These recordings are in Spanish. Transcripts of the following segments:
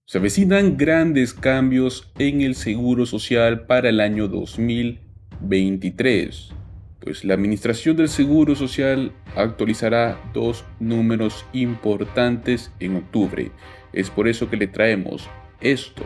Se avecinan grandes cambios en el Seguro Social para el año 2023, pues la Administración del Seguro Social actualizará dos números importantes en octubre. Es por eso que le traemos esto,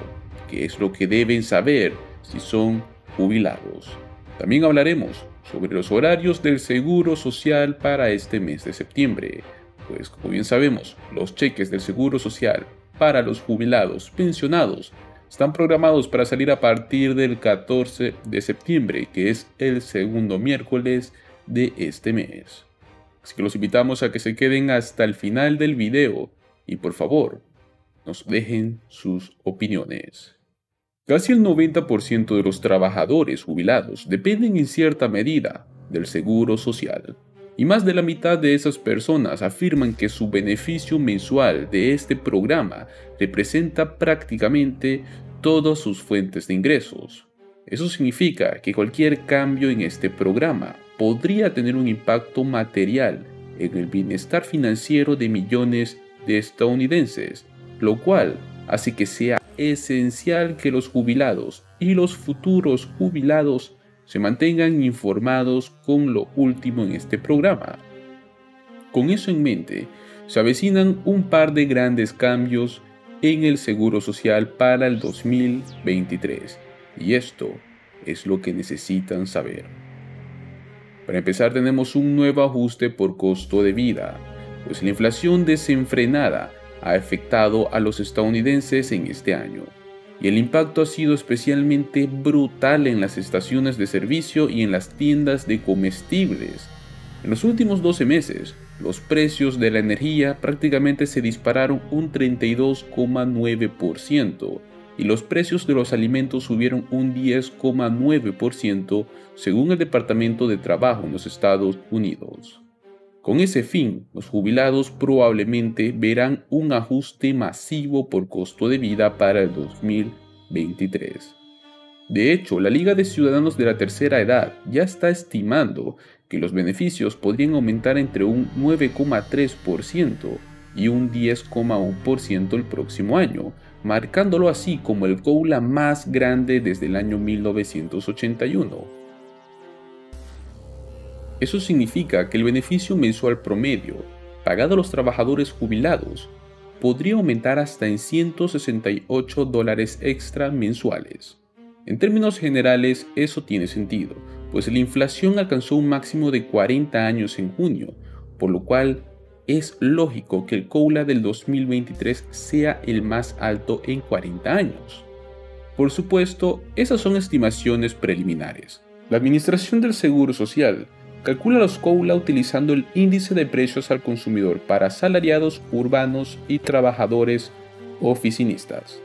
que es lo que deben saber si son jubilados. También hablaremos sobre los horarios del Seguro Social para este mes de septiembre, pues como bien sabemos, los cheques del Seguro Social para los jubilados pensionados están programados para salir a partir del 14 de septiembre, que es el segundo miércoles de este mes. Así que los invitamos a que se queden hasta el final del video y por favor, nos dejen sus opiniones. Casi el 90% de los trabajadores jubilados dependen en cierta medida del Seguro Social. Y más de la mitad de esas personas afirman que su beneficio mensual de este programa representa prácticamente todas sus fuentes de ingresos. Eso significa que cualquier cambio en este programa podría tener un impacto material en el bienestar financiero de millones de estadounidenses, lo cual hace que sea esencial que los jubilados y los futuros jubilados se mantengan informados con lo último en este programa. Con eso en mente, se avecinan un par de grandes cambios en el Seguro Social para el 2023, y esto es lo que necesitan saber. Para empezar, tenemos un nuevo ajuste por costo de vida, pues la inflación desenfrenada ha afectado a los estadounidenses en este año. Y el impacto ha sido especialmente brutal en las estaciones de servicio y en las tiendas de comestibles. En los últimos 12 meses, los precios de la energía prácticamente se dispararon un 32,9% y los precios de los alimentos subieron un 10,9% según el Departamento de Trabajo en los Estados Unidos. Con ese fin, los jubilados probablemente verán un ajuste masivo por costo de vida para el 2023. De hecho, la Liga de Ciudadanos de la Tercera Edad ya está estimando que los beneficios podrían aumentar entre un 9,3% y un 10,1% el próximo año, marcándolo así como el COLA más grande desde el año 1981. Eso significa que el beneficio mensual promedio, pagado a los trabajadores jubilados, podría aumentar hasta en $168 extra mensuales. En términos generales, eso tiene sentido, pues la inflación alcanzó un máximo de 40 años en junio, por lo cual es lógico que el COLA del 2023 sea el más alto en 40 años. Por supuesto, esas son estimaciones preliminares. La Administración del Seguro Social calcula los COLA utilizando el índice de precios al consumidor para asalariados urbanos y trabajadores oficinistas.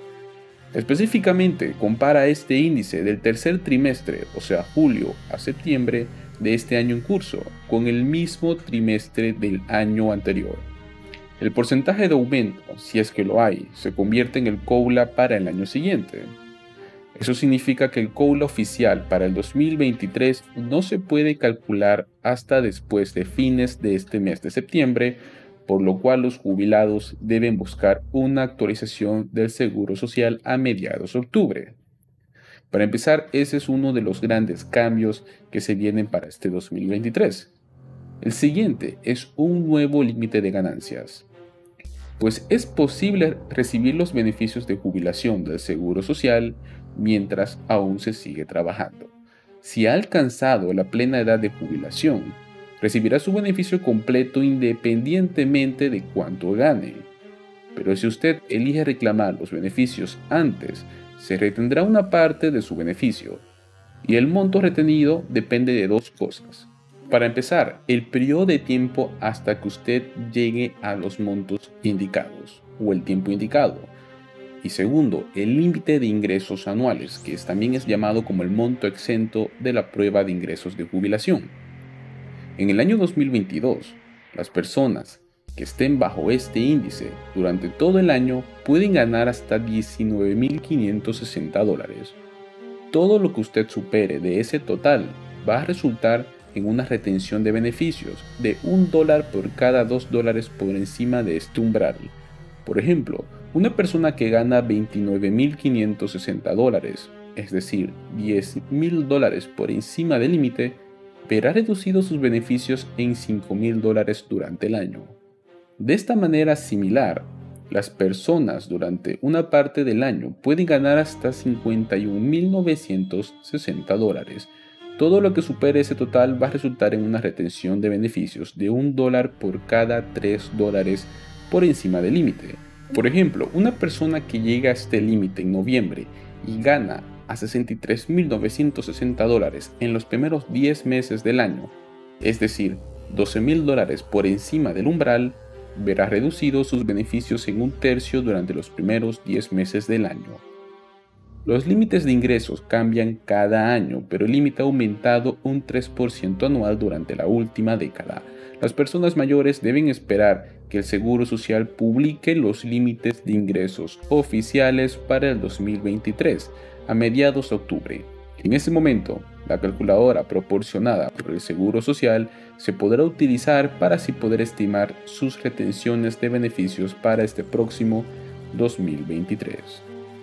Específicamente, compara este índice del tercer trimestre, o sea, julio a septiembre de este año en curso, con el mismo trimestre del año anterior. El porcentaje de aumento, si es que lo hay, se convierte en el COLA para el año siguiente. Eso significa que el COLA oficial para el 2023 no se puede calcular hasta después de fines de este mes de septiembre, por lo cual los jubilados deben buscar una actualización del Seguro Social a mediados de octubre. Para empezar, ese es uno de los grandes cambios que se vienen para este 2023. El siguiente es un nuevo límite de ganancias, pues es posible recibir los beneficios de jubilación del Seguro Social mientras aún se sigue trabajando. Si ha alcanzado la plena edad de jubilación, recibirá su beneficio completo independientemente de cuánto gane. Pero si usted elige reclamar los beneficios antes, se retendrá una parte de su beneficio, y el monto retenido depende de dos cosas. Para empezar, el periodo de tiempo hasta que usted llegue a los montos indicados, o el tiempo indicado. Y segundo, el límite de ingresos anuales, que también es llamado como el monto exento de la prueba de ingresos de jubilación. En el año 2022, las personas que estén bajo este índice durante todo el año pueden ganar hasta $19,560. Todo lo que usted supere de ese total va a resultar en una retención de beneficios de $1 por cada $2 por encima de este umbral. Por ejemplo, Una persona que gana $29.560, es decir, $10.000 por encima del límite, verá reducidos sus beneficios en $5.000 durante el año. De esta manera similar, las personas durante una parte del año pueden ganar hasta $51.960. Todo lo que supere ese total va a resultar en una retención de beneficios de $1 por cada $3 por encima del límite. Por ejemplo, una persona que llega a este límite en noviembre y gana a $63.960 en los primeros 10 meses del año, es decir, $12.000 por encima del umbral, verá reducidos sus beneficios en 1/3 durante los primeros 10 meses del año. Los límites de ingresos cambian cada año, pero el límite ha aumentado un 3% anual durante la última década. Las personas mayores deben esperar que el Seguro Social publique los límites de ingresos oficiales para el 2023, a mediados de octubre. En ese momento, la calculadora proporcionada por el Seguro Social se podrá utilizar para así poder estimar sus retenciones de beneficios para este próximo 2023.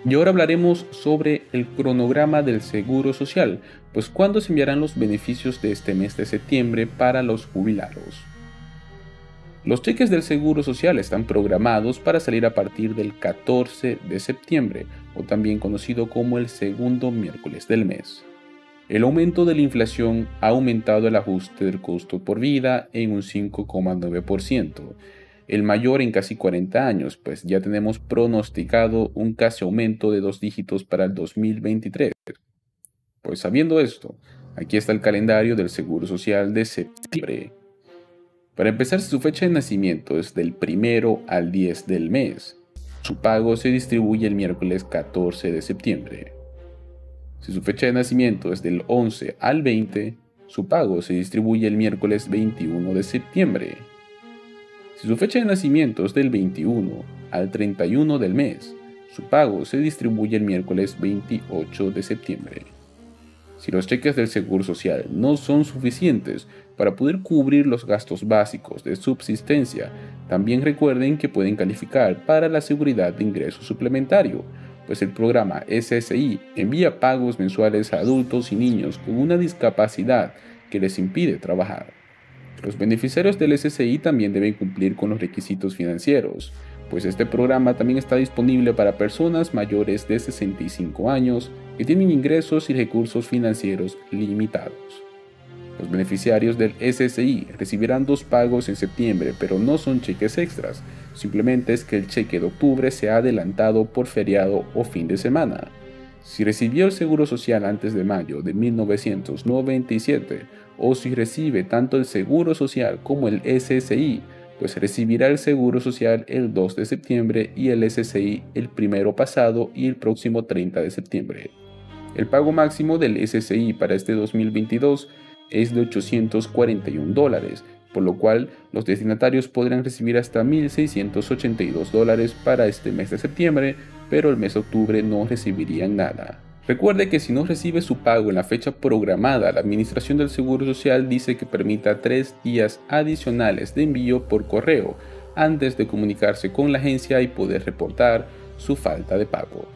Y ahora hablaremos sobre el cronograma del Seguro Social, pues cuándo se enviarán los beneficios de este mes de septiembre para los jubilados. Los cheques del Seguro Social están programados para salir a partir del 14 de septiembre, o también conocido como el segundo miércoles del mes. El aumento de la inflación ha aumentado el ajuste del costo por vida en un 5,9%, el mayor en casi 40 años, pues ya tenemos pronosticado un casi aumento de 2 dígitos para el 2023. Pues sabiendo esto, aquí está el calendario del Seguro Social de septiembre. Para empezar, si su fecha de nacimiento es del 1 al 10 del mes, su pago se distribuye el miércoles 14 de septiembre. Si su fecha de nacimiento es del 11 al 20, su pago se distribuye el miércoles 21 de septiembre. Si su fecha de nacimiento es del 21 al 31 del mes, su pago se distribuye el miércoles 28 de septiembre. Si los cheques del Seguro Social no son suficientes para poder cubrir los gastos básicos de subsistencia, también recuerden que pueden calificar para la seguridad de ingreso suplementario, pues el programa SSI envía pagos mensuales a adultos y niños con una discapacidad que les impide trabajar. Los beneficiarios del SSI también deben cumplir con los requisitos financieros, pues este programa también está disponible para personas mayores de 65 años que tienen ingresos y recursos financieros limitados. Los beneficiarios del SSI recibirán 2 pagos en septiembre, pero no son cheques extras, simplemente es que el cheque de octubre se ha adelantado por feriado o fin de semana. Si recibió el Seguro Social antes de mayo de 1997, o si recibe tanto el Seguro Social como el SSI, pues recibirá el Seguro Social el 2 de septiembre y el SSI el primero pasado y el próximo 30 de septiembre. El pago máximo del SSI para este 2022 es de $841, por lo cual los destinatarios podrán recibir hasta $1.682 para este mes de septiembre, pero el mes de octubre no recibirían nada. Recuerde que si no recibe su pago en la fecha programada, la Administración del Seguro Social dice que permita 3 días adicionales de envío por correo antes de comunicarse con la agencia y poder reportar su falta de pago.